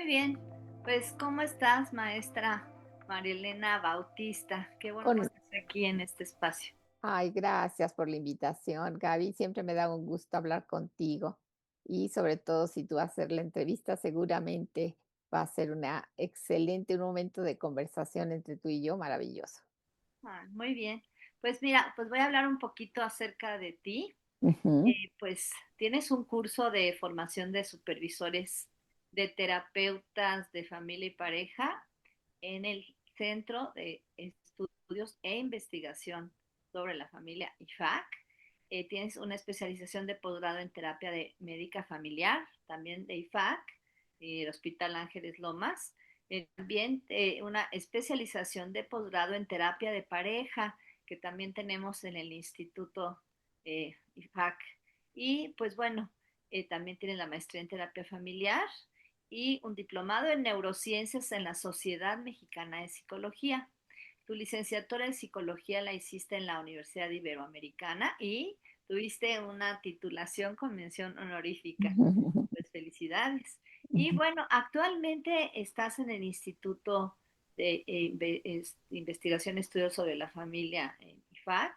Muy bien, pues ¿cómo estás, maestra Marielena Bautista? Qué bueno que Con, estés aquí en este espacio. ay, gracias por la invitación, Gaby. Siempre me da un gusto hablar contigo. Y sobre todo, si tú vas a hacer la entrevista, seguramente va a ser un momento de conversación entre tú y yo maravilloso. Muy bien. Pues mira, pues voy a hablar un poquito acerca de ti. Ujú, Pues tienes un curso de formación de supervisores de terapeutas de familia y pareja en el Centro de Estudios e Investigación sobre la Familia IFAC. Tienes una especialización de posgrado en terapia de médica familiar, también de IFAC, el Hospital Ángeles Lomas. También una especialización de posgrado en terapia de pareja, que también tenemos en el Instituto IFAC. Y pues bueno, también tiene la maestría en terapia familiar y un diplomado en neurociencias en la Sociedad Mexicana de Psicología. Tu licenciatura en psicología la hiciste en la Universidad Iberoamericana y tuviste una titulación con mención honorífica. ujú, Pues felicidades. Y ujú. bueno, actualmente estás en el Instituto de Investigación y Estudios sobre la Familia en IFAC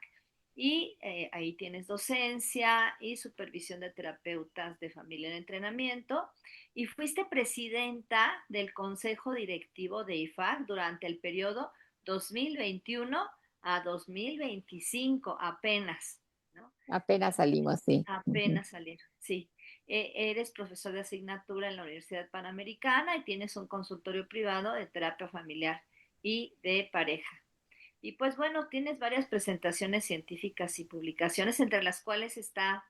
y ahí tienes docencia y supervisión de terapeutas de familia en entrenamiento y fuiste presidenta del Consejo Directivo de IFAC durante el periodo 2021 a 2025, apenas, ¿no? Apenas salimos, sí. Ujú, Apenas salir, sí. Eres profesor de asignatura en la Universidad Panamericana y tienes un consultorio privado de terapia familiar y de pareja. Y pues bueno, tienes varias presentaciones científicas y publicaciones, entre las cuales está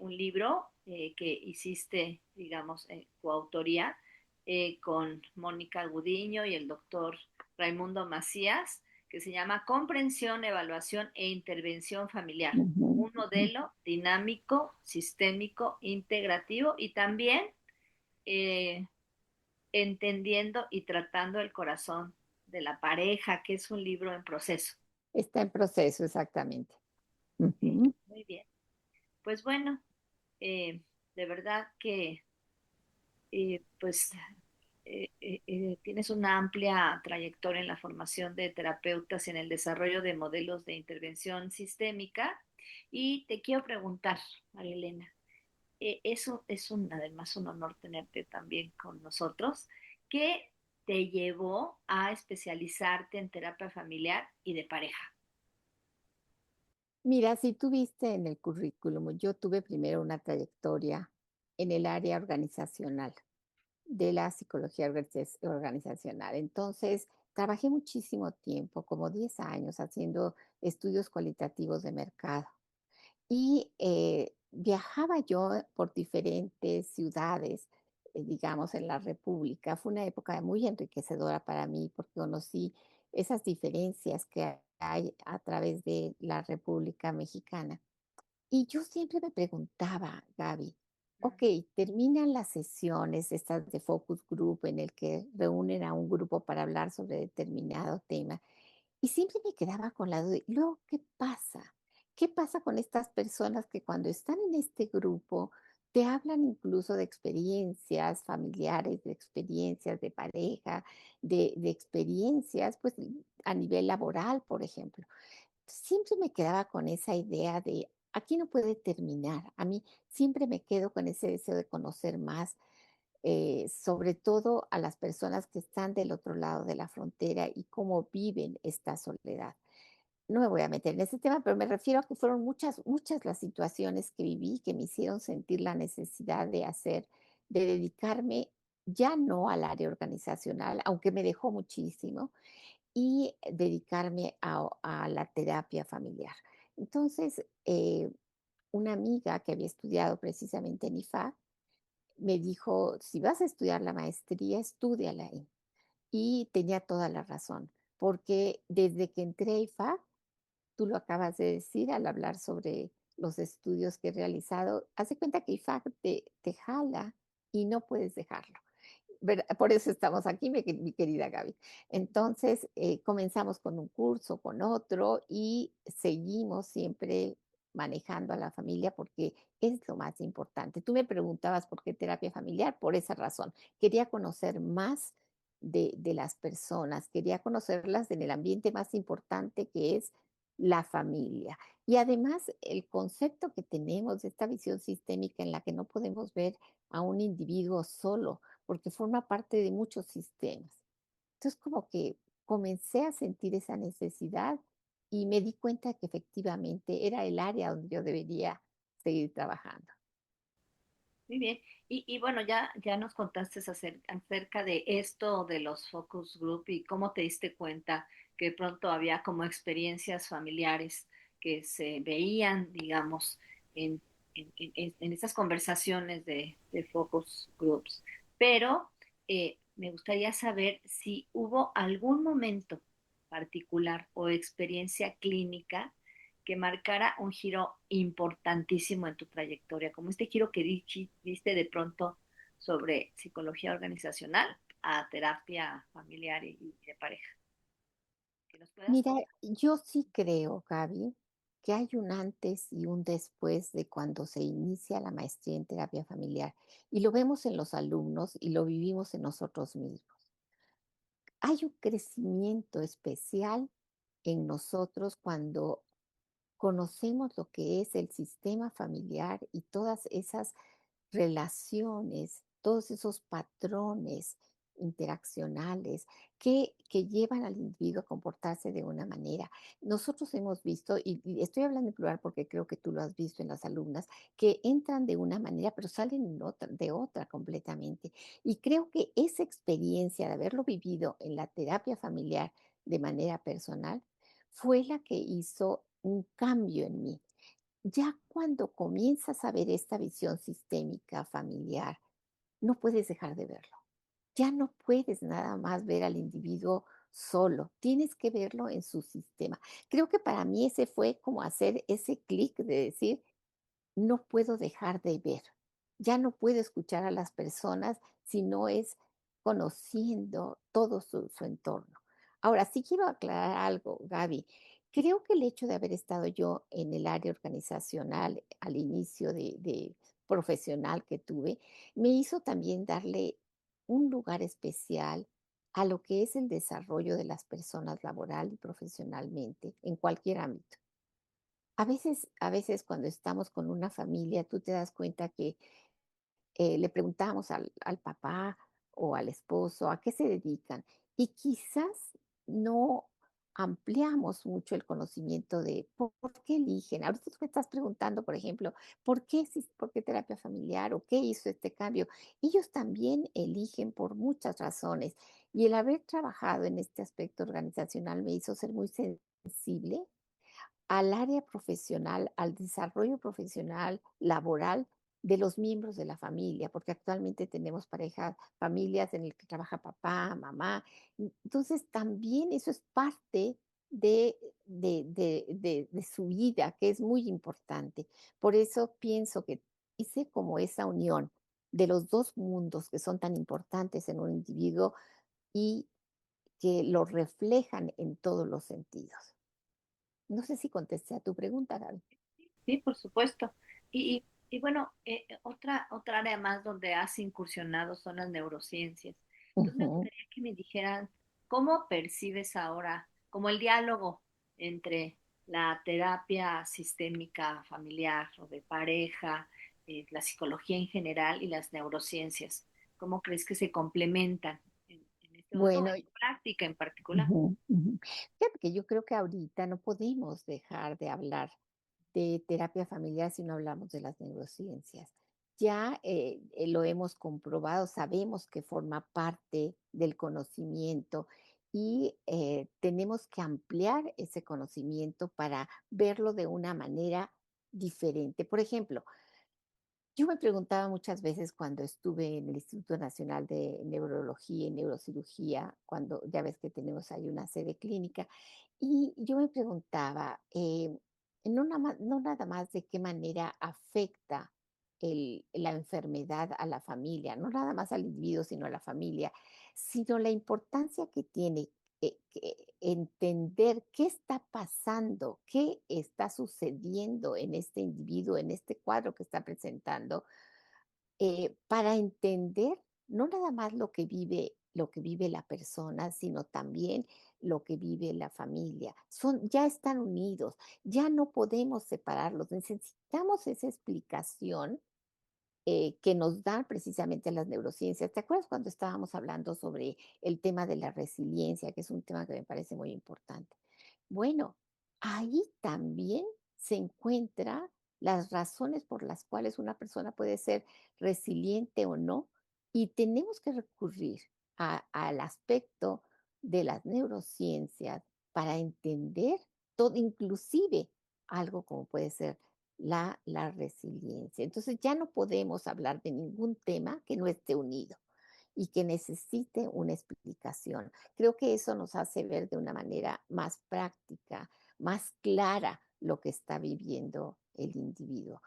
un libro que hiciste, digamos, coautoría con Mónica Gudiño y el doctor Raimundo Macías, que se llama Comprensión, Evaluación e Intervención Familiar, ujú, un ujú. modelo dinámico, sistémico, integrativo y también eh, entendiendo y tratando el corazón de la pareja, que es un libro en proceso. Está en proceso, exactamente. Sí, Ujú. muy bien. Pues bueno, de verdad que pues tienes una amplia trayectoria en la formación de terapeutas y en el desarrollo de modelos de intervención sistémica. Y te quiero preguntar, María Elena, eso es además un honor tenerte también con nosotros. ¿Qué te llevó a especializarte en terapia familiar y de pareja? Mira, si tú viste en el currículum, yo tuve primero una trayectoria en el área organizacional, de la psicología organizacional. Entonces, trabajé muchísimo tiempo, como 10 años, haciendo estudios cualitativos de mercado. Y viajaba yo por diferentes ciudades, digamos, en la República. Fue una época muy enriquecedora para mí porque conocí esas diferencias que hay a través de la República Mexicana. Y yo siempre me preguntaba, Gaby, ok, terminan las sesiones estas de focus group en el que reúnen a un grupo para hablar sobre determinado tema y siempre me quedaba con la duda, ¿y luego qué pasa? ¿Qué pasa con estas personas que cuando están en este grupo te hablan incluso de experiencias familiares, de experiencias de pareja, de experiencias pues a nivel laboral, por ejemplo? Siempre me quedaba con esa idea de, aquí no puede terminar. A mí siempre me quedo con ese deseo de conocer más, sobre todo a las personas que están del otro lado de la frontera y cómo viven esta soledad. No me voy a meter en ese tema, pero me refiero a que fueron muchas, muchas las situaciones que viví que me hicieron sentir la necesidad de dedicarme ya no al área organizacional, aunque me dejó muchísimo, y dedicarme a la terapia familiar. Entonces, una amiga que había estudiado precisamente en IFAC me dijo, si vas a estudiar la maestría, estúdiala ahí. Y tenía toda la razón, porque desde que entré a IFAC, tú lo acabas de decir al hablar sobre los estudios que he realizado, hace cuenta que IFAC te jala y no puedes dejarlo. Por eso estamos aquí, mi querida Gaby. Entonces, comenzamos con un curso, con otro, y seguimos siempre. manejando a la familia porque es lo más importante. Tú me preguntabas por qué terapia familiar, por esa razón. Quería conocer más de las personas, quería conocerlas en el ambiente más importante que es la familia. Y además el concepto que tenemos de esta visión sistémica en la que no podemos ver a un individuo solo, porque forma parte de muchos sistemas. Entonces, como que comencé a sentir esa necesidad y me di cuenta que efectivamente era el área donde yo debería seguir trabajando. Muy bien. Y bueno, ya nos contaste acerca de esto de los focus group y cómo te diste cuenta que de pronto había como experiencias familiares que se veían, digamos, en, en esas conversaciones de focus groups. Pero me gustaría saber si hubo algún momento particular o experiencia clínica que marcara un giro importantísimo en tu trayectoria, como este giro que diste de pronto sobre psicología organizacional a terapia familiar y de pareja. Que nos puedas Mira, contar. yo sí creo, Gaby, que hay un antes y un después de cuando se inicia la maestría en terapia familiar. Y lo vemos en los alumnos y lo vivimos en nosotros mismos. Hay un crecimiento especial en nosotros cuando conocemos lo que es el sistema familiar y todas esas relaciones, todos esos patrones interaccionales que llevan al individuo a comportarse de una manera. Nosotros hemos visto, y estoy hablando en plural porque creo que tú lo has visto en las alumnas, que entran de una manera, pero salen de otra completamente. Y creo que esa experiencia de haberlo vivido en la terapia familiar de manera personal fue la que hizo un cambio en mí. Ya cuando comienzas a ver esta visión sistémica familiar, no puedes dejar de verlo. Ya no puedes nada más ver al individuo solo, tienes que verlo en su sistema. Creo que para mí ese fue como hacer ese clic de decir, no puedo dejar de ver. Ya no puedo escuchar a las personas si no es conociendo todo su entorno. Ahora, sí quiero aclarar algo, Gaby. Creo que el hecho de haber estado yo en el área organizacional al inicio de profesional que tuve, me hizo también darle un lugar especial a lo que es el desarrollo de las personas laboral y profesionalmente en cualquier ámbito. A veces cuando estamos con una familia, tú te das cuenta que le preguntamos al papá o al esposo a qué se dedican y quizás no ampliamos mucho el conocimiento de por qué eligen. Ahorita tú me estás preguntando, por ejemplo, ¿por qué terapia familiar o qué hizo este cambio? Ellos también eligen por muchas razones y el haber trabajado en este aspecto organizacional me hizo ser muy sensible al área profesional, al desarrollo profesional, laboral de los miembros de la familia, porque actualmente tenemos parejas, familias en el que trabaja papá, mamá. Entonces, también eso es parte de su vida, que es muy importante. Por eso pienso que hice como esa unión de los dos mundos que son tan importantes en un individuo y que lo reflejan en todos los sentidos. No sé si contesté a tu pregunta, Gaby. Sí, por supuesto. Y bueno, otra área más donde has incursionado son las neurociencias. Entonces me Ujú. gustaría que me dijeran cómo percibes ahora, como el diálogo entre la terapia sistémica familiar o de pareja, la psicología en general y las neurociencias. ¿Cómo crees que se complementan en este momento o Bueno, en tu práctica en particular? ujú, ujú. Fíjate que yo creo que ahorita no podemos dejar de hablar de terapia familiar si no hablamos de las neurociencias. Ya lo hemos comprobado, sabemos que forma parte del conocimiento y tenemos que ampliar ese conocimiento para verlo de una manera diferente. Por ejemplo, yo me preguntaba muchas veces cuando estuve en el Instituto Nacional de Neurología y Neurocirugía, cuando ya ves que tenemos ahí una sede clínica, y yo me preguntaba, no nada más de qué manera afecta la enfermedad a la familia, no nada más al individuo, sino a la familia, sino la importancia que tiene. entender qué está pasando, qué está sucediendo en este individuo, en este cuadro que está presentando, para entender no nada más lo que vive la persona, sino también lo que vive la familia. Ya están unidos, ya no podemos separarlos. Necesitamos esa explicación que nos dan precisamente las neurociencias. ¿Te acuerdas cuando estábamos hablando sobre el tema de la resiliencia, que es un tema que me parece muy importante? Bueno, ahí también se encuentra las razones por las cuales una persona puede ser resiliente o no, y tenemos que recurrir al aspecto de las neurociencias para entender todo, inclusive algo como puede ser la resiliencia. Entonces ya no podemos hablar de ningún tema que no esté unido y que necesite una explicación. Creo que eso nos hace ver de una manera más práctica, más clara lo que está viviendo el individuo.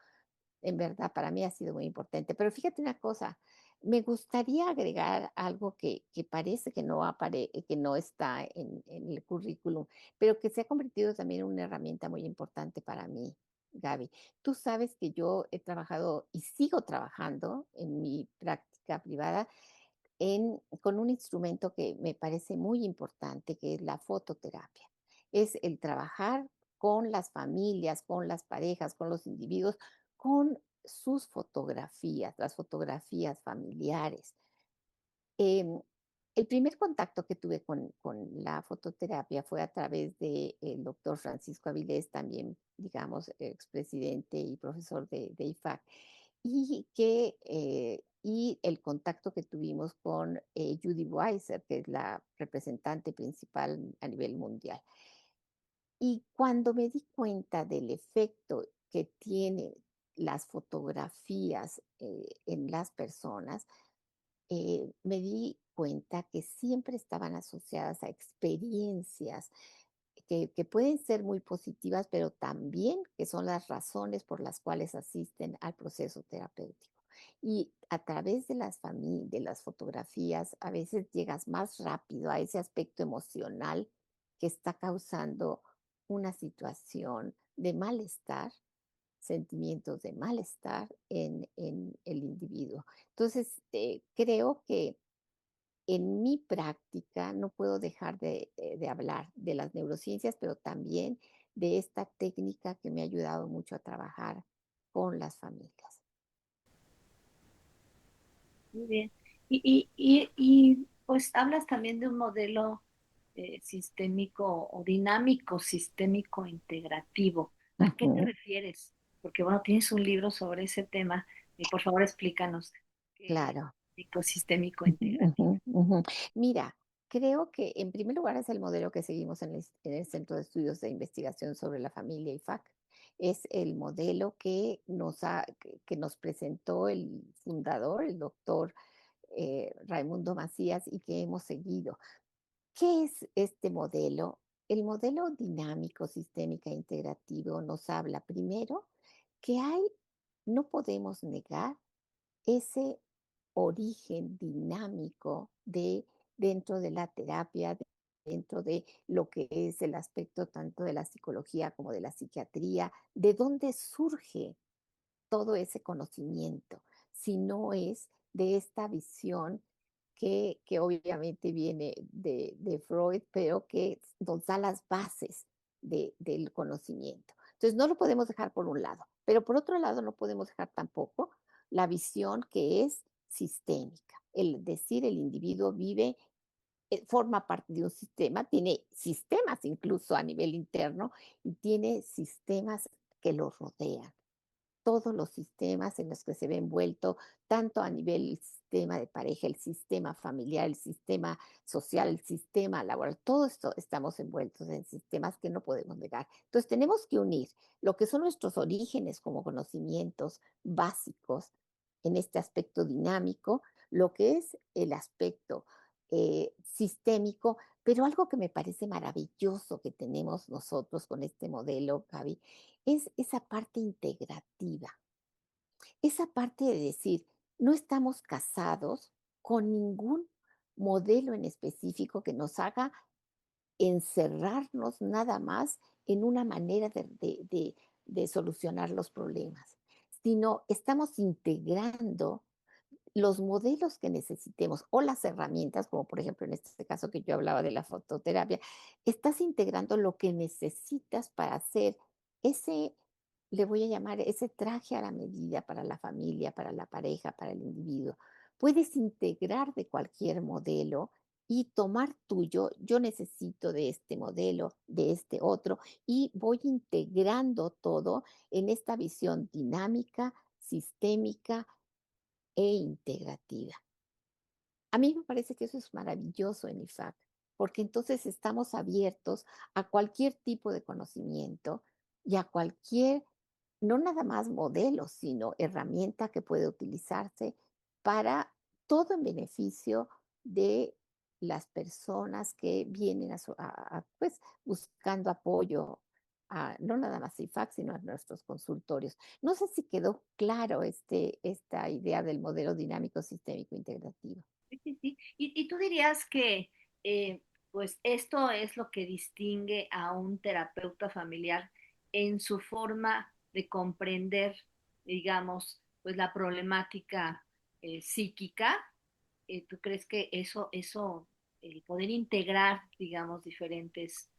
En verdad, para mí ha sido muy importante. Pero fíjate una cosa, me gustaría agregar algo que parece que que no está en el currículum, pero que se ha convertido también en una herramienta muy importante para mí, Gaby. Tú sabes que yo he trabajado y sigo trabajando en mi práctica privada con un instrumento que me parece muy importante, que es la fototerapia. Es el trabajar con las familias, con las parejas, con los individuos, con sus fotografías, las fotografías familiares. Em, el primer contacto que tuve con la fototerapia fue a través del doctor Francisco Avilés, también, digamos, expresidente y profesor de IFAC, y el contacto que tuvimos con Judy Weiser, que es la representante principal a nivel mundial. Y cuando me di cuenta del efecto que tienen las fotografías en las personas, me di cuenta que siempre estaban asociadas a experiencias que pueden ser muy positivas, pero también que son las razones por las cuales asisten al proceso terapéutico. Y a través de de las fotografías, a veces llegas más rápido a ese aspecto emocional que está causando una situación de malestar, sentimientos de malestar en el individuo. Entonces, creo que en mi práctica no puedo dejar de hablar de las neurociencias, pero también de esta técnica que me ha ayudado mucho a trabajar con las familias. Muy bien. Pues hablas también de un modelo sistémico o dinámico sistémico integrativo. ¿A qué te Ujú, refieres? Porque bueno, tienes un libro sobre ese tema y por favor explícanos qué es claro. ecosistémico Ujú, integrativo. ujú, ujú. Mira, creo que en primer lugar es el modelo que seguimos en el Centro de Estudios de Investigación sobre la Familia IFAC. Es el modelo que nos presentó el fundador, el doctor Raimundo Macías, y que hemos seguido. ¿Qué es este modelo? El modelo dinámico, sistémica, integrativo nos habla primero que no podemos negar ese origen dinámico dentro de la terapia, dentro de lo que es el aspecto tanto de la psicología como de la psiquiatría, de dónde surge todo ese conocimiento, si no es de esta visión que obviamente viene de Freud, pero que nos da las bases del conocimiento. Entonces, no lo podemos dejar por un lado, pero por otro lado no podemos dejar tampoco la visión que es sistémica, el decir el individuo vive, forma parte de un sistema, tiene sistemas incluso a nivel interno y tiene sistemas que lo rodean, todos los sistemas en los que se ve envuelto, tanto a nivel sistema de pareja, el sistema familiar, el sistema social, el sistema laboral, todo esto estamos envueltos en sistemas que no podemos negar. Entonces tenemos que unir lo que son nuestros orígenes como conocimientos básicos en este aspecto dinámico, lo que es el aspecto sistémico, pero algo que me parece maravilloso que tenemos nosotros con este modelo, Gaby, es esa parte integrativa, esa parte de decir, no estamos casados con ningún modelo en específico que nos haga encerrarnos nada más en una manera de solucionar los problemas, sino estamos integrando los modelos que necesitemos o las herramientas, como por ejemplo en este caso que yo hablaba de la fototerapia, estás integrando lo que necesitas para hacer ese, le voy a llamar ese traje a la medida para la familia, para la pareja, para el individuo. Puedes integrar de cualquier modelo y tomar tuyo, yo necesito de este modelo, de este otro, y voy integrando todo en esta visión dinámica, sistémica, e integrativa. A mí me parece que eso es maravilloso en IFAC, porque entonces estamos abiertos a cualquier tipo de conocimiento y a cualquier, no nada más modelo, sino herramienta que puede utilizarse para todo en beneficio de las personas que vienen pues, buscando apoyo, no nada más a IFAC, sino a nuestros consultorios. No sé si quedó claro esta idea del modelo dinámico sistémico integrativo. Sí, sí, sí. Y tú dirías que, pues, esto es lo que distingue a un terapeuta familiar en su forma de comprender, digamos, pues la problemática psíquica. ¿Tú crees que eso, el poder integrar, digamos, diferentes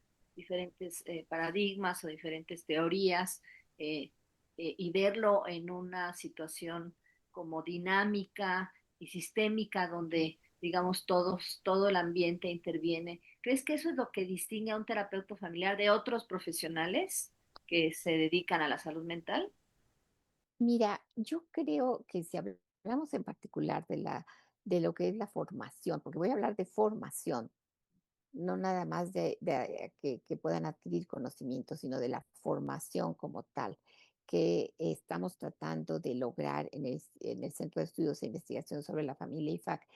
paradigmas o diferentes teorías eh, y verlo en una situación como dinámica y sistémica donde, digamos, todo el ambiente interviene? ¿Crees que eso es lo que distingue a un terapeuta familiar de otros profesionales que se dedican a la salud mental? Mira, yo creo que si hablamos en particular de lo que es la formación, porque voy a hablar de formación, no nada más de que puedan adquirir conocimiento, sino de la formación como tal, que estamos tratando de lograr en el Centro de Estudios e Investigación sobre la Familia IFAC,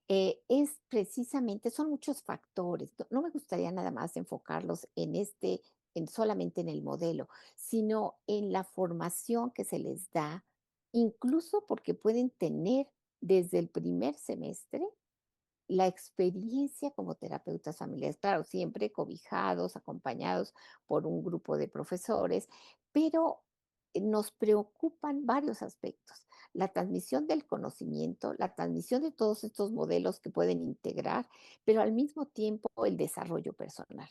es precisamente, son muchos factores. No me gustaría nada más enfocarlos en solamente en el modelo, sino en la formación que se les da, incluso porque pueden tener desde el primer semestre la experiencia como terapeutas familiares, claro, siempre cobijados, acompañados por un grupo de profesores, pero nos preocupan varios aspectos. La transmisión del conocimiento, la transmisión de todos estos modelos que pueden integrar, pero al mismo tiempo el desarrollo personal.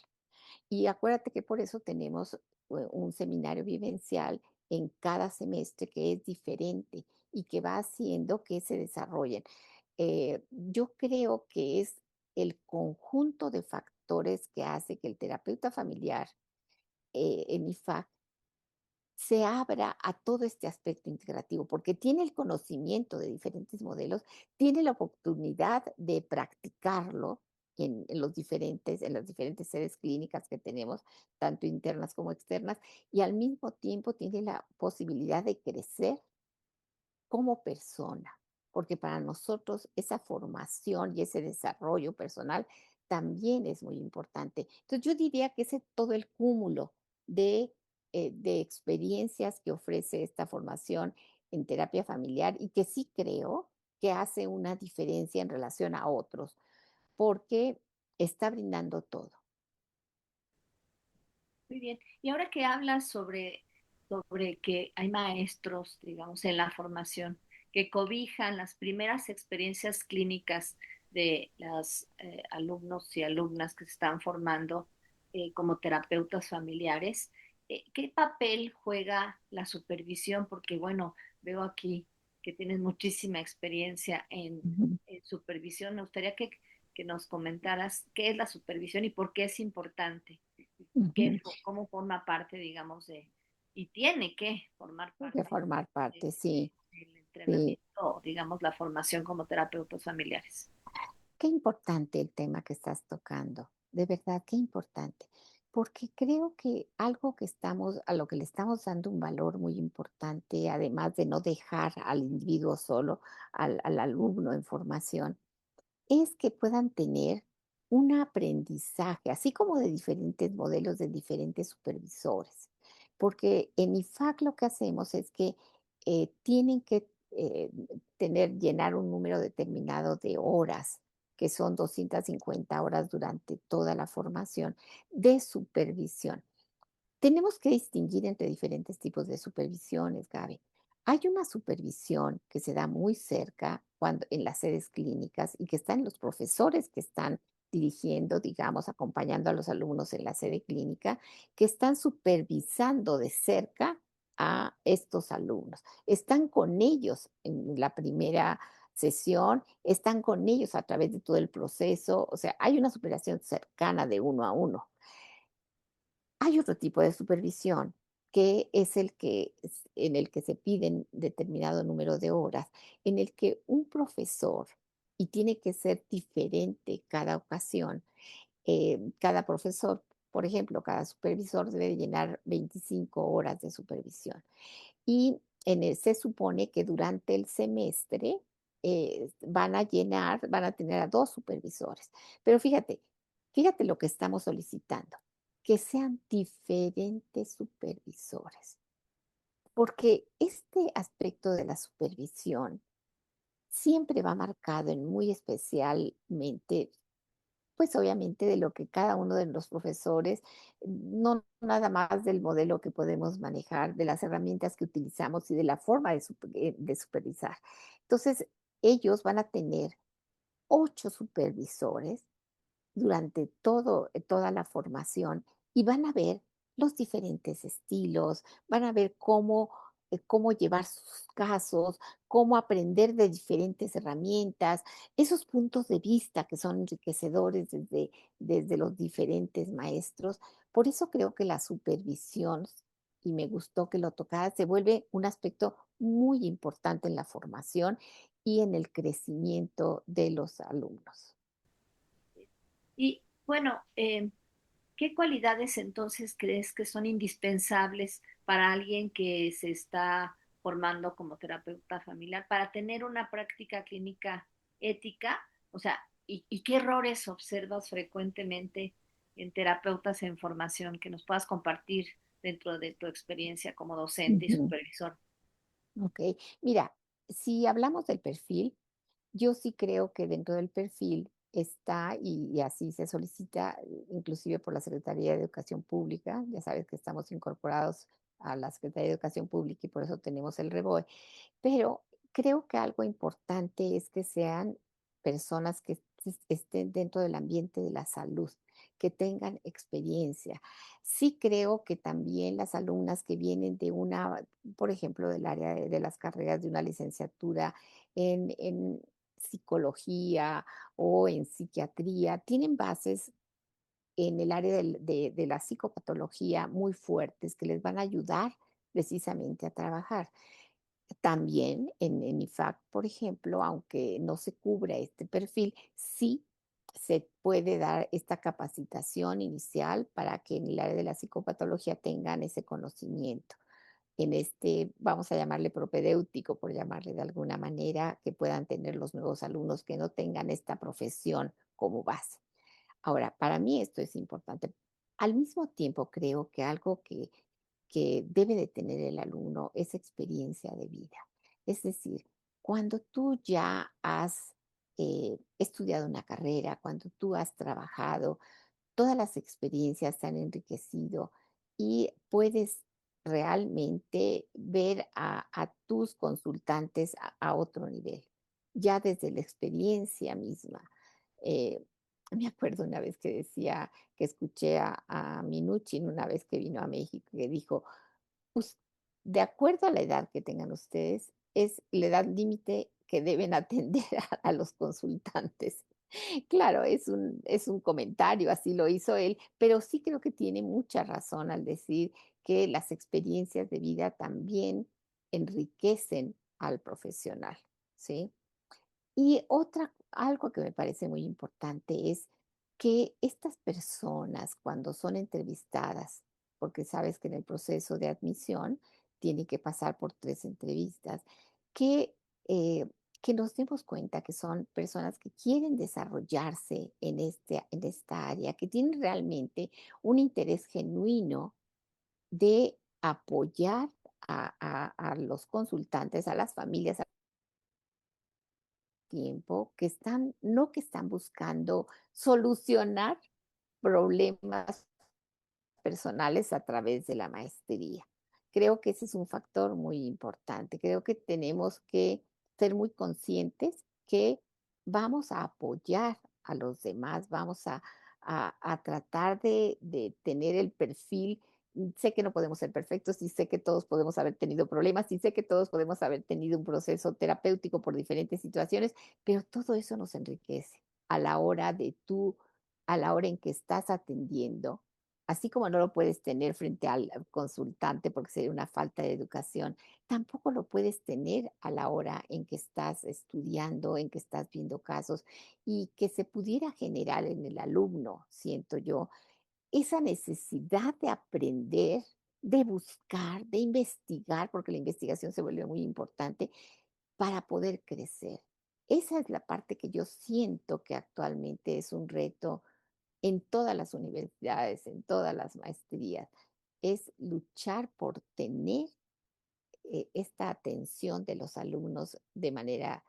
Y acuérdate que por eso tenemos un seminario vivencial en cada semestre que es diferente y que va haciendo que se desarrollen. Yo creo que es el conjunto de factores que hace que el terapeuta familiar en IFAC se abra a todo este aspecto integrativo, porque tiene el conocimiento de diferentes modelos, tiene la oportunidad de practicarlo en las diferentes sedes clínicas que tenemos, tanto internas como externas, y al mismo tiempo tiene la posibilidad de crecer como persona, porque para nosotros esa formación y ese desarrollo personal también es muy importante. Entonces yo diría que ese todo el cúmulo de experiencias que ofrece esta formación en terapia familiar y que sí creo que hace una diferencia en relación a otros, porque está brindando todo. Muy bien. Y ahora que hablas sobre que hay maestros, digamos, en la formación que cobijan las primeras experiencias clínicas de las alumnos y alumnas que se están formando como terapeutas familiares, ¿qué papel juega la supervisión? Porque, bueno, veo aquí que tienes muchísima experiencia Ujú, en supervisión. Me gustaría que nos comentaras qué es la supervisión y por qué es importante ujú. cómo forma parte, digamos, y tiene que formar De parte formar parte, sí, del sí. entrenamiento, digamos, la formación como terapeutas familiares. Qué importante el tema que estás tocando, de verdad, qué importante, porque creo que algo que a lo que le estamos dando un valor muy importante, además de no dejar al individuo solo, al alumno en formación, es que puedan tener un aprendizaje, así como de diferentes modelos de diferentes supervisores. Porque en IFAC lo que hacemos es que tienen que llenar un número determinado de horas que son 250 horas durante toda la formación de supervisión. Tenemos que distinguir entre diferentes tipos de supervisiones, Gaby. Hay una supervisión que se da muy cerca cuando, en las sedes clínicas y que están los profesores que están dirigiendo, digamos, acompañando a los alumnos en la sede clínica, que están supervisando de cerca a estos alumnos. Están con ellos en la primera sesión, están con ellos a través de todo el proceso, o sea, hay una supervisión cercana de uno a uno. Hay otro tipo de supervisión, que es el que en el que se piden determinado número de horas, en el que un profesor, y tiene que ser diferente cada ocasión, cada profesor, por ejemplo, cada supervisor debe llenar 25 horas de supervisión. Y se supone que durante el semestre van a tener a 2 supervisores. Pero fíjate lo que estamos solicitando, que sean diferentes supervisores, porque este aspecto de la supervisión siempre va marcado en muy especialmente, pues, obviamente, de lo que cada uno de los profesores, no nada más del modelo que podemos manejar, de las herramientas que utilizamos y de la forma de supervisar. Entonces, ellos van a tener 8 supervisores durante toda la formación y van a ver los diferentes estilos, van a ver cómo llevar sus casos, cómo aprender de diferentes herramientas, esos puntos de vista que son enriquecedores desde los diferentes maestros. Por eso creo que la supervisión, y me gustó que lo tocara, se vuelve un aspecto muy importante en la formación y en el crecimiento de los alumnos. Y bueno, ¿qué cualidades entonces crees que son indispensables para alguien que se está formando como terapeuta familiar para tener una práctica clínica ética? O sea, ¿y qué errores observas frecuentemente en terapeutas en formación que nos puedas compartir dentro de tu experiencia como docente y Ujú. supervisor? Okey. Mira, si hablamos del perfil, yo sí creo que dentro del perfil está, y así se solicita, inclusive por la Secretaría de Educación Pública, ya sabes que estamos incorporados a la Secretaría de Educación Pública y por eso tenemos el REBOE. Pero creo que algo importante es que sean personas que estén dentro del ambiente de la salud, que tengan experiencia. Sí creo que también las alumnas que vienen de una, por ejemplo, del área de las carreras de una licenciatura en psicología o en psiquiatría, tienen bases en el área de la psicopatología muy fuertes que les van a ayudar precisamente a trabajar. También en IFAC, por ejemplo, aunque no se cubra este perfil, sí se puede dar esta capacitación inicial para que en el área de la psicopatología tengan ese conocimiento. En este, vamos a llamarle propedéutico, por llamarle de alguna manera, que puedan tener los nuevos alumnos que no tengan esta profesión como base. Ahora, para mí esto es importante. Al mismo tiempo, creo que algo que debe de tener el alumno es experiencia de vida. Es decir, cuando tú ya has estudiado una carrera, cuando tú has trabajado, todas las experiencias te han enriquecido y puedes realmente ver a tus consultantes a otro nivel, ya desde la experiencia misma. Eh, Me acuerdo una vez que decía, que escuché a Minuchin una vez que vino a México, que dijo, pues, de acuerdo a la edad que tengan ustedes, es la edad límite que deben atender a los consultantes. Claro, es un comentario, así lo hizo él, pero sí creo que tiene mucha razón al decir que las experiencias de vida también enriquecen al profesional, ¿sí? Y algo que me parece muy importante es que estas personas, cuando son entrevistadas, porque sabes que en el proceso de admisión tienen que pasar por 3 entrevistas, que, eh, que nos demos cuenta que son personas que quieren desarrollarse en esta área, que tienen realmente un interés genuino de apoyar a los consultantes, a las familias, tiempo que están, no que están buscando solucionar problemas personales a través de la maestría. Creo que ese es un factor muy importante. Creo que tenemos que ser muy conscientes que vamos a apoyar a los demás, vamos a tratar de tener el perfil. Sé que no podemos ser perfectos y sé que todos podemos haber tenido problemas y sé que todos podemos haber tenido un proceso terapéutico por diferentes situaciones, pero todo eso nos enriquece a la hora de tú, a la hora en que estás atendiendo. Así como no lo puedes tener frente al consultante, porque sería una falta de educación, tampoco lo puedes tener a la hora en que estás estudiando, en que estás viendo casos, y que se pudiera generar en el alumno, siento yo, esa necesidad de aprender, de buscar, de investigar, porque la investigación se vuelve muy importante para poder crecer. Esa es la parte que yo siento que actualmente es un reto en todas las universidades, en todas las maestrías, es luchar por tener esta atención de los alumnos de manera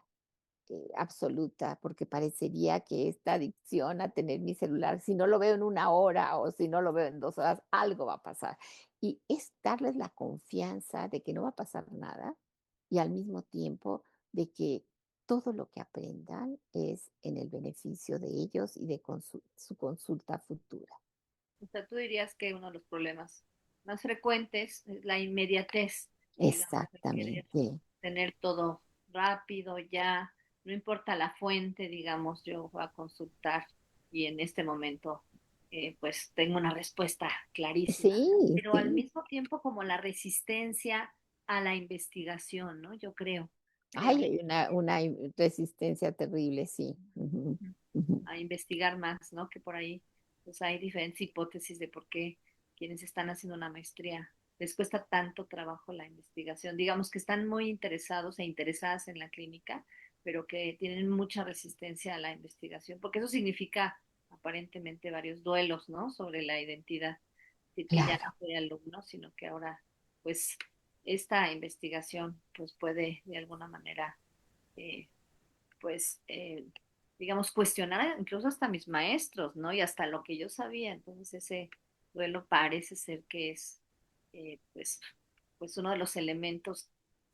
absoluta, porque parecería que esta adicción a tener mi celular, si no lo veo en una hora o si no lo veo en 2 horas, algo va a pasar. Y es darles la confianza de que no va a pasar nada y al mismo tiempo de que todo lo que aprendan es en el beneficio de ellos y de su consulta futura. O sea, tú dirías que uno de los problemas más frecuentes es la inmediatez, digamos, el querer Exactamente. tener todo rápido ya, no importa la fuente, digamos, yo voy a consultar y en este momento pues tengo una respuesta clarísima, ¿no? Sí, Pero al sí. mismo tiempo como la resistencia a la investigación, ¿no? Yo creo Ay, hay una resistencia terrible, sí. Ujú, ujú. a investigar más, ¿no? Que por ahí pues hay diferentes hipótesis de por qué quienes están haciendo una maestría les cuesta tanto trabajo la investigación. Digamos que están muy interesados e interesadas en la clínica, pero que tienen mucha resistencia a la investigación, porque eso significa aparentemente varios duelos, ¿no? Sobre la identidad. Es decir, que ya Claro, no soy alumno, sino que ahora pues esta investigación pues puede de alguna manera eh, pues, digamos, cuestionar incluso hasta mis maestros, ¿no? Y hasta lo que yo sabía. Entonces, ese duelo parece ser que es, pues uno de los elementos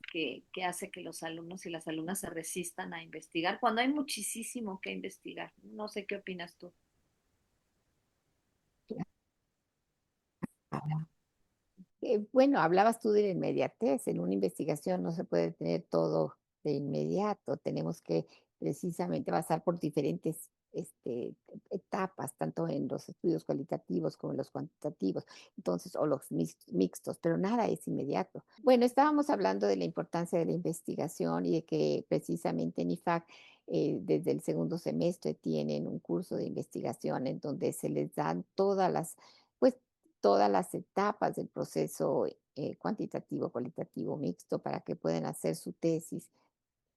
que hace que los alumnos y las alumnas se resistan a investigar, cuando hay muchísimo que investigar. No sé qué opinas tú. claro. Bueno, hablabas tú de la inmediatez. En una investigación no se puede tener todo de inmediato. Tenemos que precisamente pasar por diferentes etapas, tanto en los estudios cualitativos como en los cuantitativos, entonces, o los mixtos, pero nada es inmediato. Bueno, estábamos hablando de la importancia de la investigación y de que precisamente en IFAC desde el segundo semestre tienen un curso de investigación en donde se les dan pues todas las etapas del proceso cuantitativo, cualitativo, mixto, para que puedan hacer su tesis,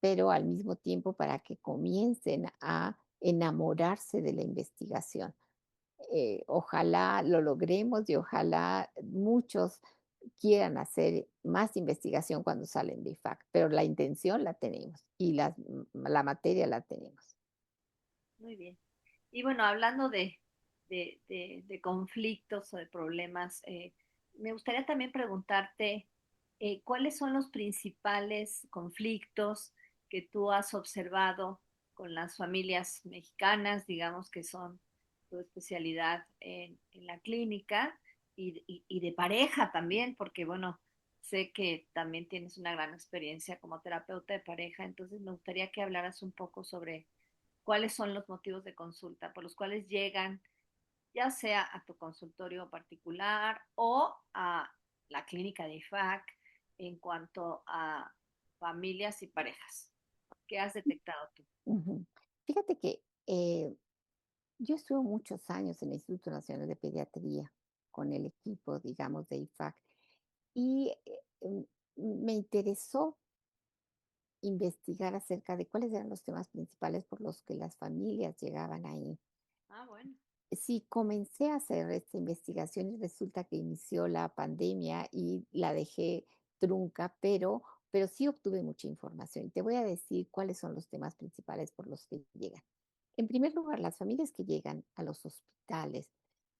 pero al mismo tiempo para que comiencen a enamorarse de la investigación. Ojalá lo logremos y ojalá muchos quieran hacer más investigación cuando salen de IFAC, pero la intención la tenemos y la materia la tenemos. Muy bien. Y bueno, hablando de conflictos o de problemas, me gustaría también preguntarte cuáles son los principales conflictos que tú has observado con las familias mexicanas, digamos que son tu especialidad en la clínica y de pareja también, porque bueno, sé que también tienes una gran experiencia como terapeuta de pareja, entonces me gustaría que hablaras un poco sobre cuáles son los motivos de consulta por los cuales llegan, ya sea a tu consultorio particular o a la clínica de IFAC en cuanto a familias y parejas. ¿Qué has detectado tú? Ujú. Fíjate que yo estuve muchos años en el Instituto Nacional de Pediatría con el equipo, digamos, de IFAC y me interesó investigar acerca de cuáles eran los temas principales por los que las familias llegaban ahí. Ah, bueno. Sí, comencé a hacer esta investigación y resulta que inició la pandemia y la dejé trunca, pero pero sí obtuve mucha información. Y te voy a decir cuáles son los temas principales por los que llegan. En primer lugar, las familias que llegan a los hospitales,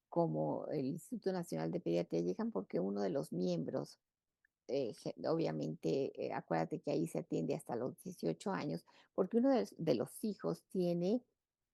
como el Instituto Nacional de Pediatría, llegan porque uno de los miembros obviamente, acuérdate que ahí se atiende hasta los 18 años, porque uno de los hijos tiene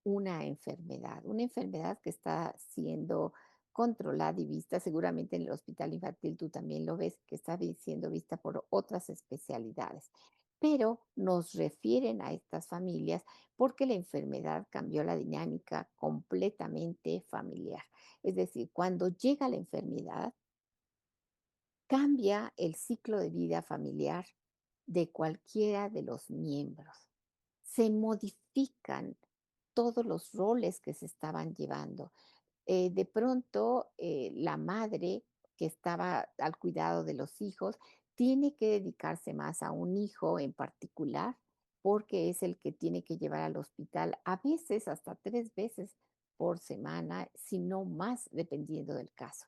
una enfermedad que está siendo controlada y vista, seguramente en el hospital infantil tú también lo ves, que está siendo vista por otras especialidades. Pero nos refieren a estas familias porque la enfermedad cambió la dinámica completamente familiar. Es decir, cuando llega la enfermedad, cambia el ciclo de vida familiar de cualquiera de los miembros. Se modifican todos los roles que se estaban llevando. De pronto, la madre que estaba al cuidado de los hijos tiene que dedicarse más a un hijo en particular porque es el que tiene que llevar al hospital a veces hasta 3 veces por semana, si no más, dependiendo del caso.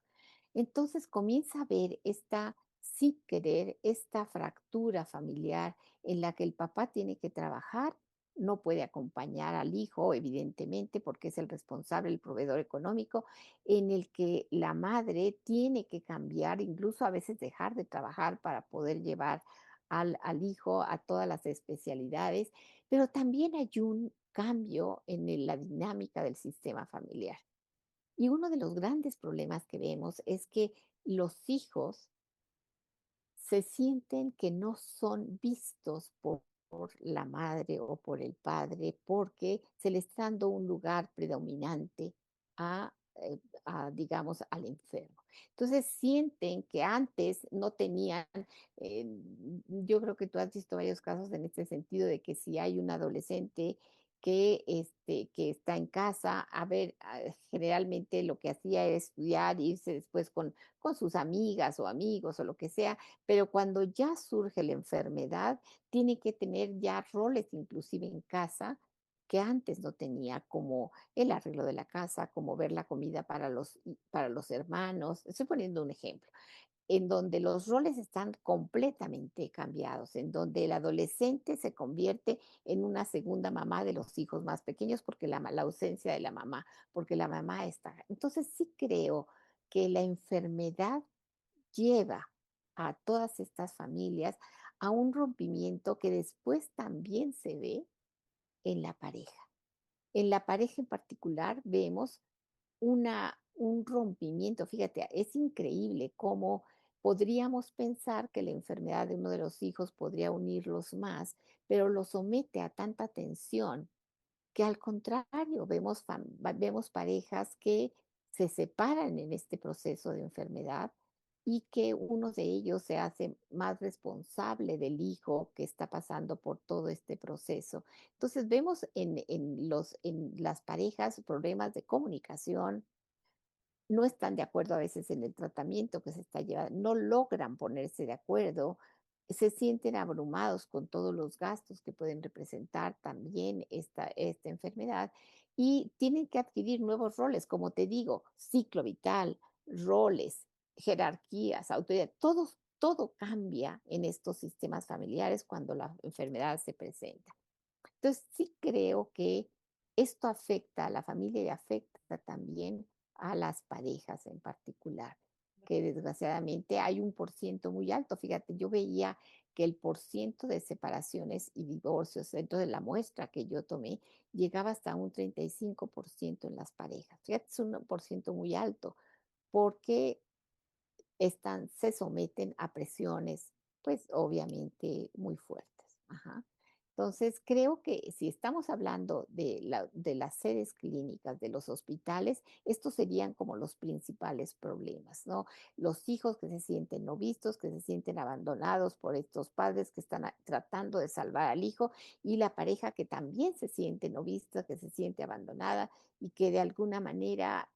Entonces comienza a ver esta, sí querer, esta fractura familiar en la que el papá tiene que trabajar, no puede acompañar al hijo, evidentemente, porque es el responsable, el proveedor económico, en el que la madre tiene que cambiar, incluso a veces dejar de trabajar para poder llevar al hijo a todas las especialidades, pero también hay un cambio en la dinámica del sistema familiar. Y uno de los grandes problemas que vemos es que los hijos se sienten que no son vistos por la madre o por el padre porque se le está dando un lugar predominante digamos, al enfermo. Entonces sienten que antes no tenían, yo creo que tú has visto varios casos en este sentido de que si hay un adolescente que está en casa, a ver, generalmente lo que hacía era estudiar, irse después con sus amigas o amigos o lo que sea, pero cuando ya surge la enfermedad, tiene que tener ya roles inclusive en casa que antes no tenía, como el arreglo de la casa, como ver la comida para los hermanos. Estoy poniendo un ejemplo en donde los roles están completamente cambiados, en donde el adolescente se convierte en una segunda mamá de los hijos más pequeños porque la ausencia de la mamá, porque la mamá está. Entonces sí creo que la enfermedad lleva a todas estas familias a un rompimiento que después también se ve en la pareja. En la pareja en particular vemos un rompimiento. Fíjate, es increíble cómo podríamos pensar que la enfermedad de uno de los hijos podría unirlos más, pero lo somete a tanta tensión que al contrario, vemos parejas que se separan en este proceso de enfermedad y que uno de ellos se hace más responsable del hijo que está pasando por todo este proceso. Entonces vemos en las parejas problemas de comunicación, no están de acuerdo a veces en el tratamiento que se está llevando, no logran ponerse de acuerdo, se sienten abrumados con todos los gastos que pueden representar también esta enfermedad y tienen que adquirir nuevos roles, como te digo, ciclo vital, roles, jerarquías, autoridad, todo cambia en estos sistemas familiares cuando la enfermedad se presenta. Entonces, sí creo que esto afecta a la familia y afecta también a las parejas en particular, que desgraciadamente hay un porciento muy alto. Fíjate, yo veía que el porciento de separaciones y divorcios dentro de la muestra que yo tomé llegaba hasta un 35% en las parejas. Fíjate, es un porciento muy alto porque se someten a presiones, pues obviamente muy fuertes. Ajá. Entonces, creo que si estamos hablando de las sedes clínicas, de los hospitales, estos serían como los principales problemas, ¿no? Los hijos que se sienten no vistos, que se sienten abandonados por estos padres que están tratando de salvar al hijo y la pareja que también se siente no vista, que se siente abandonada y que de alguna manera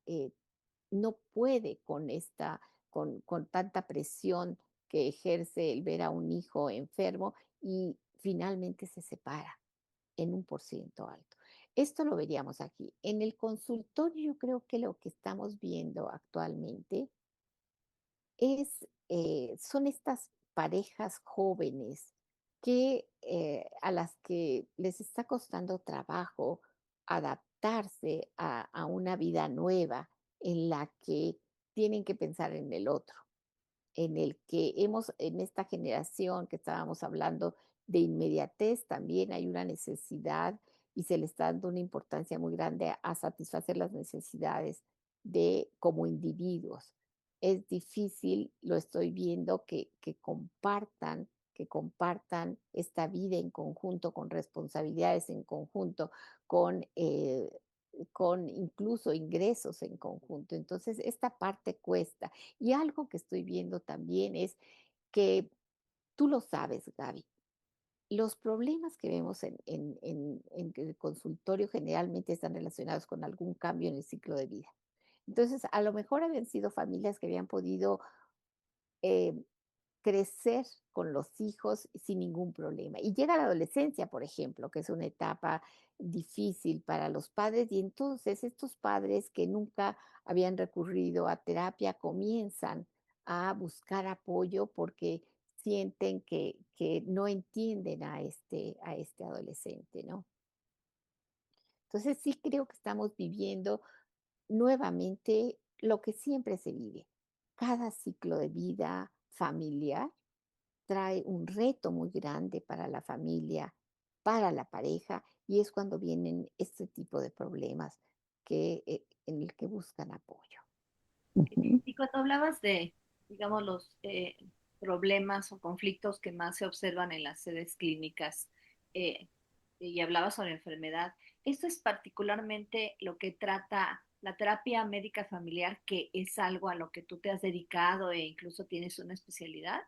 no puede con tanta presión que ejerce el ver a un hijo enfermo y finalmente se separa en un porciento alto. Esto lo veríamos aquí. En el consultorio yo creo que lo que estamos viendo actualmente son estas parejas jóvenes a las que les está costando trabajo adaptarse a una vida nueva en la que tienen que pensar en el otro, en el que hemos, en esta generación que estábamos hablando de inmediatez, también hay una necesidad y se le está dando una importancia muy grande a satisfacer las necesidades de como individuos. Es difícil, lo estoy viendo, que compartan esta vida en conjunto, con responsabilidades en conjunto, con, eh, con incluso ingresos en conjunto. Entonces, esta parte cuesta. Y algo que estoy viendo también es que tú lo sabes, Gaby, los problemas que vemos en el consultorio generalmente están relacionados con algún cambio en el ciclo de vida. Entonces, a lo mejor habían sido familias que habían podido eh, crecer con los hijos sin ningún problema. Y llega la adolescencia, por ejemplo, que es una etapa difícil para los padres, y entonces estos padres que nunca habían recurrido a terapia comienzan a buscar apoyo porque sienten que no entienden a este adolescente, ¿no? Entonces sí creo que estamos viviendo nuevamente lo que siempre se vive. Cada ciclo de vida familiar trae un reto muy grande para la familia, para la pareja, y es cuando vienen este tipo de problemas en el que buscan apoyo. Ujú. Y cuando hablabas de, digamos, los problemas o conflictos que más se observan en las sedes clínicas y hablabas sobre enfermedad, ¿esto es particularmente lo que trata la terapia médica familiar, que es algo a lo que tú te has dedicado e incluso tienes una especialidad?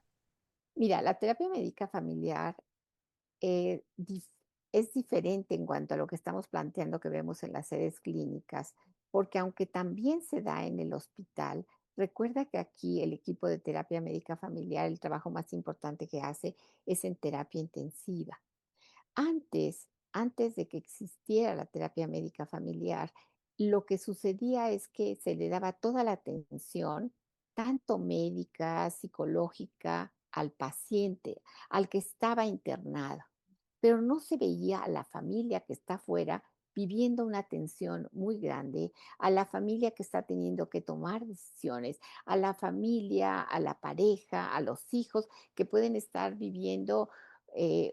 Mira, la terapia médica familiar es diferente en cuanto a lo que estamos planteando que vemos en las sedes clínicas, porque aunque también se da en el hospital, recuerda que aquí el equipo de terapia médica familiar, el trabajo más importante que hace es en terapia intensiva. Antes de que existiera la terapia médica familiar, lo que sucedía es que se le daba toda la atención, tanto médica, psicológica, al paciente, al que estaba internado, pero no se veía a la familia que está afuera viviendo una tensión muy grande, a la familia que está teniendo que tomar decisiones, a la familia, a la pareja, a los hijos que pueden estar viviendo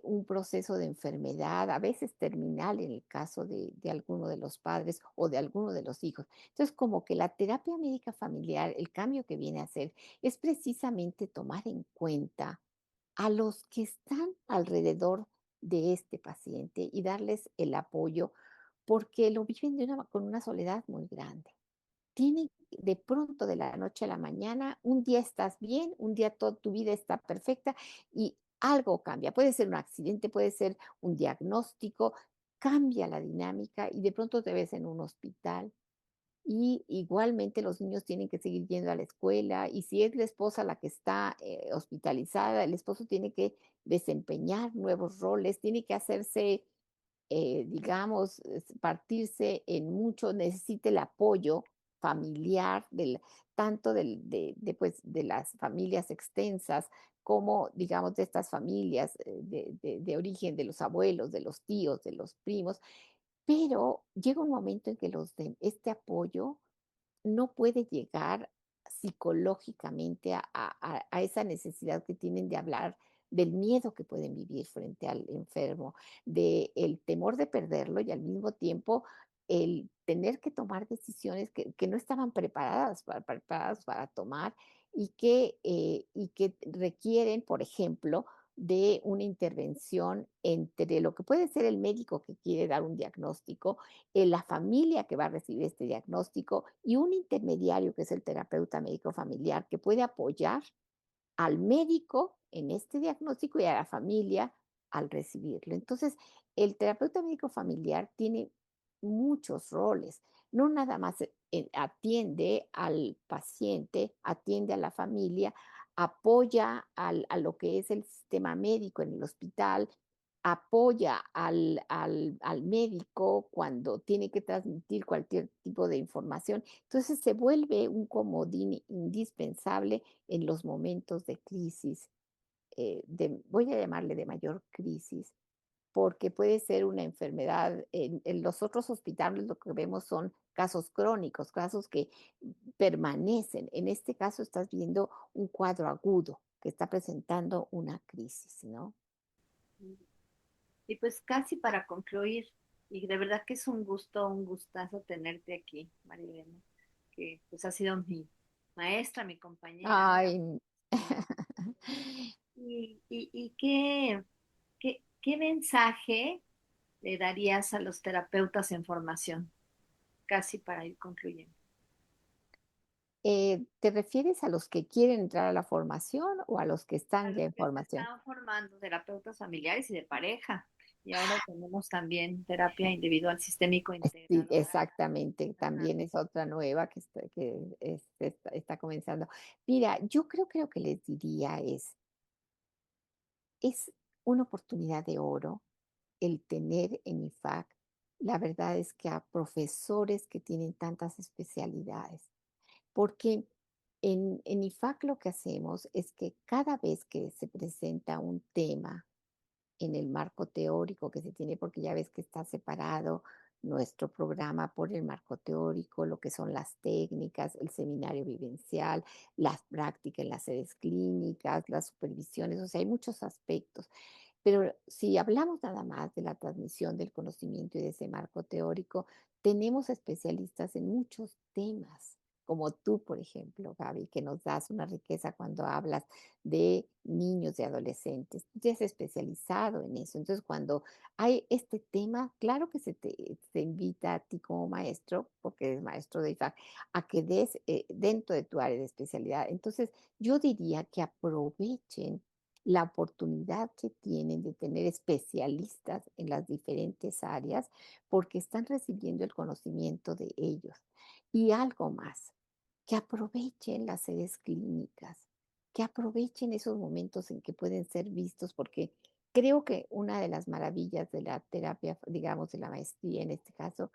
un proceso de enfermedad, a veces terminal en el caso de alguno de los padres o de alguno de los hijos. Entonces, como que la terapia médica familiar, el cambio que viene a hacer es precisamente tomar en cuenta a los que están alrededor de este paciente y darles el apoyo porque lo viven con una soledad muy grande. Tiene de pronto, de la noche a la mañana, un día estás bien, un día toda tu vida está perfecta y algo cambia. Puede ser un accidente, puede ser un diagnóstico, cambia la dinámica y de pronto te ves en un hospital. Y igualmente los niños tienen que seguir yendo a la escuela y si es la esposa la que está hospitalizada, el esposo tiene que desempeñar nuevos roles, tiene que hacerse digamos, partirse en mucho, necesita el apoyo familiar tanto pues, de las familias extensas como, digamos, de estas familias de origen, de los abuelos, de los tíos, de los primos, pero llega un momento en que este apoyo no puede llegar psicológicamente a esa necesidad que tienen de hablar del miedo que pueden vivir frente al enfermo, del temor de perderlo y al mismo tiempo el tener que tomar decisiones que no estaban preparadas para tomar y que requieren, por ejemplo, de una intervención entre lo que puede ser el médico que quiere dar un diagnóstico, la familia que va a recibir este diagnóstico y un intermediario que es el terapeuta médico familiar que puede apoyar al médico en este diagnóstico y a la familia al recibirlo. Entonces, el terapeuta médico familiar tiene muchos roles, no nada más atiende al paciente, atiende a la familia, apoya a lo que es el sistema médico en el hospital, apoya al médico cuando tiene que transmitir cualquier tipo de información. Entonces se vuelve un comodín indispensable en los momentos de crisis voy a llamarle de mayor crisis, porque puede ser una enfermedad. En los otros hospitales lo que vemos son casos crónicos, casos que permanecen. En este caso estás viendo un cuadro agudo que está presentando una crisis, ¿no? Y pues casi para concluir, y de verdad que es un gusto, un gustazo tenerte aquí, Marilena, que pues ha sido mi maestra, mi compañera. Ay, Sí. Y qué mensaje le darías a los terapeutas en formación? Casi para ir concluyendo. ¿te refieres a los que quieren entrar a la formación o a los que A están ya los en que se formación? están formando terapeutas familiares y de pareja. Y ahora tenemos también terapia individual sistémico Sí, integradora. exactamente, Ajá. también es otra nueva está comenzando. Mira, yo creo que lo que les diría es una oportunidad de oro el tener en IFAC. La verdad es que a profesores que tienen tantas especialidades, porque en IFAC lo que hacemos es que cada vez que se presenta un tema en el marco teórico que se tiene, porque ya ves que está separado nuestro programa por el marco teórico, lo que son las técnicas, el seminario vivencial, las prácticas en las sedes clínicas, las supervisiones, o sea, hay muchos aspectos. Pero si hablamos nada más de la transmisión del conocimiento y de ese marco teórico, tenemos especialistas en muchos temas, como tú, por ejemplo, Gaby, que nos das una riqueza cuando hablas de niños y adolescentes. Tú te has especializado en eso. Entonces, cuando hay este tema, claro que se invita a ti como maestro, porque eres maestro de IFAC, a que des dentro de tu área de especialidad. Entonces, yo diría que aprovechen la oportunidad que tienen de tener especialistas en las diferentes áreas porque están recibiendo el conocimiento de ellos. Y algo más, que aprovechen las sedes clínicas, que aprovechen esos momentos en que pueden ser vistos, porque creo que una de las maravillas de la terapia, digamos, de la maestría en este caso,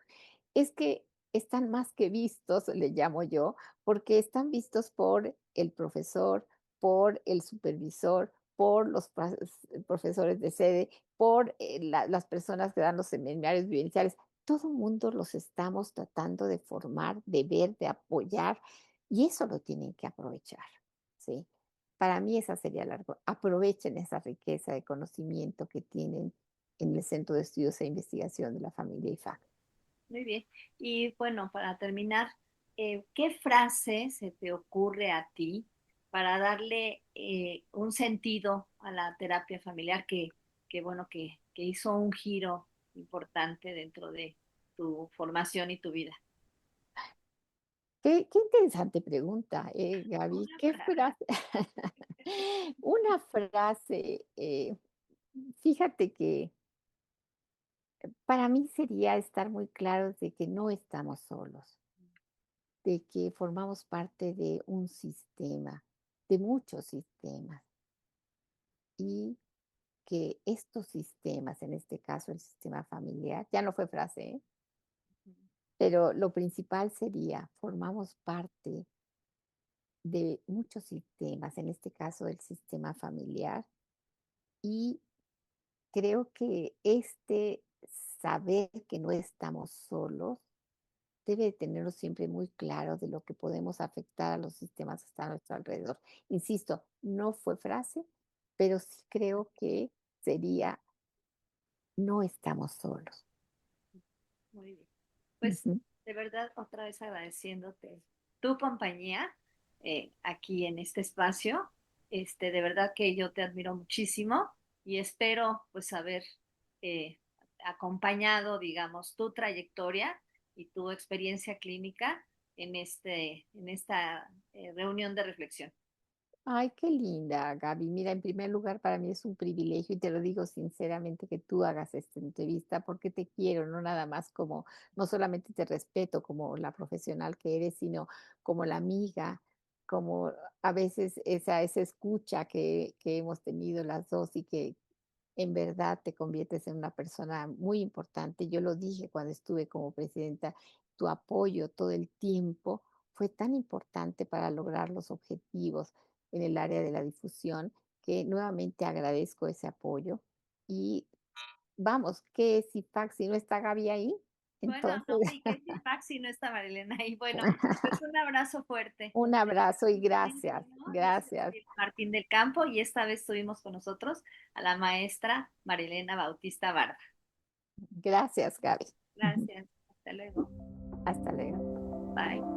es que están más que vistos, le llamo yo, porque están vistos por el profesor, por el supervisor, por los profesores de sede, por las personas que dan los seminarios vivenciales. Todo el mundo los estamos tratando de formar, de ver, de apoyar, y eso lo tienen que aprovechar, ¿sí? Para mí esa sería la aprovechen esa riqueza de conocimiento que tienen en el Centro de Estudios e Investigación de la Familia IFAC. Muy bien. Y bueno, para terminar, ¿qué frase se te ocurre a ti para darle un sentido a la terapia familiar bueno, que hizo un giro importante dentro de tu formación y tu vida? Qué interesante pregunta, Gaby. Una ¿Qué frase. frase? Una frase, fíjate que para mí sería estar muy claros de que no estamos solos, de que formamos parte de un sistema, de muchos sistemas, y que estos sistemas, en este caso el sistema familiar, ya no fue frase, ¿eh? Pero lo principal sería, formamos parte de muchos sistemas, en este caso el sistema familiar, y creo que este saber que no estamos solos debe de tenerlo siempre muy claro de lo que podemos afectar a los sistemas que están a nuestro alrededor. Insisto, no fue frase, pero sí creo que sería, no estamos solos. Muy bien. Pues Ujú. de verdad, otra vez agradeciéndote tu compañía aquí en este espacio. De verdad que yo te admiro muchísimo y espero pues haber eh, acompañado, digamos, tu trayectoria y tu experiencia clínica en esta reunión de reflexión. Ay, qué linda, Gaby. Mira, en primer lugar, para mí es un privilegio y te lo digo sinceramente que tú hagas esta entrevista porque te quiero, no nada más como, no solamente te respeto como la profesional que eres, sino como la amiga, como a veces esa escucha que hemos tenido las dos y que en verdad te conviertes en una persona muy importante. Yo lo dije cuando estuve como presidenta, tu apoyo todo el tiempo fue tan importante para lograr los objetivos en el área de la difusión que nuevamente agradezco ese apoyo y vamos, ¿qué es IFAC si no está Gaby ahí? Bueno, Entonces, no, y qué feedback si no está Marilena ahí. Bueno, pues un abrazo fuerte. un Nos abrazo y despedimos, gracias, ¿no? Yo soy gracias, Gabriela Martín del Campo y esta vez tuvimos con nosotros a la maestra Marilena Bautista Barda. gracias, Gaby. Gracias. Hasta luego. Hasta luego. Bye.